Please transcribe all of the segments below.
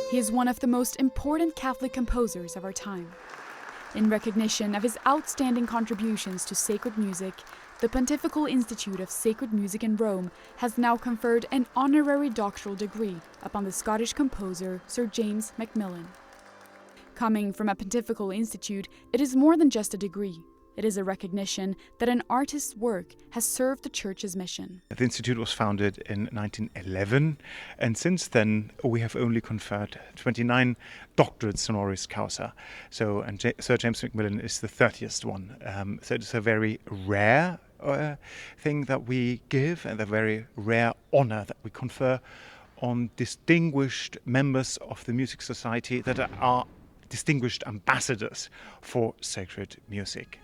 He is one of the most important Catholic composers of our time. In recognition of his outstanding contributions to sacred music, the Pontifical Institute of Sacred Music in Rome has now conferred an honorary doctoral degree upon the Scottish composer Sir James MacMillan. Coming from a Pontifical Institute, it is more than just a degree. It is a recognition that an artist's work has served the Church's mission. The Institute was founded in 1911, and since then we have only conferred 29 doctorates honoris causa. So, Sir James MacMillan is the 30th one. So it's a very rare thing that we give, and a very rare honor that we confer on distinguished members of the music society that are distinguished ambassadors for sacred music.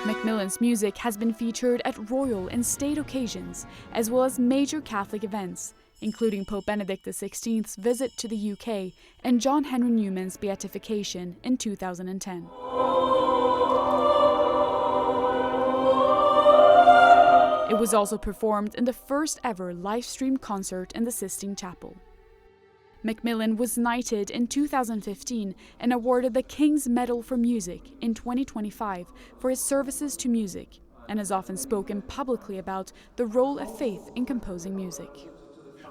MacMillan's music has been featured at royal and state occasions, as well as major Catholic events, including Pope Benedict XVI's visit to the UK and John Henry Newman's beatification in 2010. It was also performed in the first ever live-streamed concert in the Sistine Chapel. MacMillan was knighted in 2015 and awarded the King's Medal for Music in 2025 for his services to music, and has often spoken publicly about the role of faith in composing music.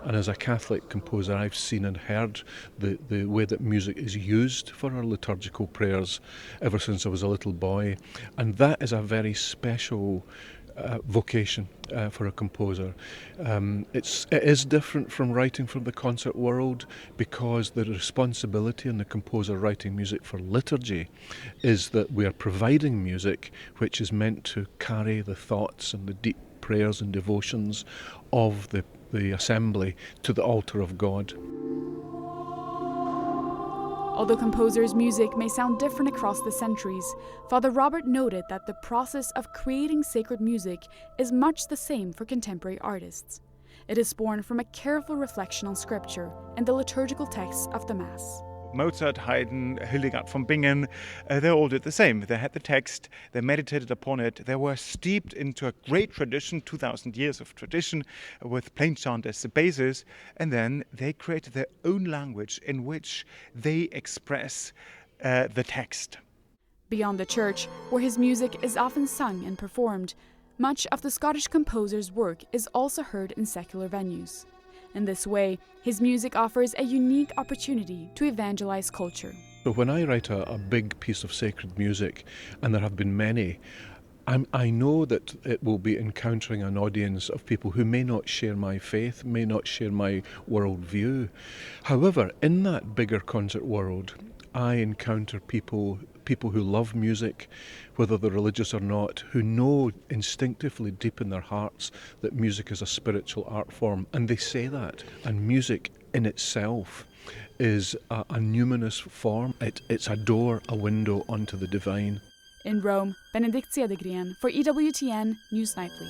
And as a Catholic composer, I've seen and heard the way that music is used for our liturgical prayers ever since I was a little boy. And that is a very special vocation for a composer. It is different from writing for the concert world, because the responsibility in the composer writing music for liturgy is that we are providing music which is meant to carry the thoughts and the deep prayers and devotions of the assembly to the altar of God. Although composers' music may sound different across the centuries, Father Robert noted that the process of creating sacred music is much the same for contemporary artists. It is born from a careful reflection on Scripture and the liturgical texts of the Mass. Mozart, Haydn, Hildegard von Bingen, they all did the same. They had the text, they meditated upon it, they were steeped into a great tradition, 2,000 years of tradition, with plain chant as the basis, and then they created their own language in which they express the text. Beyond the church, where his music is often sung and performed, much of the Scottish composer's work is also heard in secular venues. In this way, his music offers a unique opportunity to evangelize culture. So when I write a big piece of sacred music, and there have been many, I know that it will be encountering an audience of people who may not share my faith, may not share my worldview. However, in that bigger concert world, I encounter people who love music, whether they're religious or not, who know instinctively deep in their hearts that music is a spiritual art form, and they say that. And music in itself is a numinous form. It's a door, a window onto the divine. In Rome, Bénédicte Cedergen for EWTN News Nightly.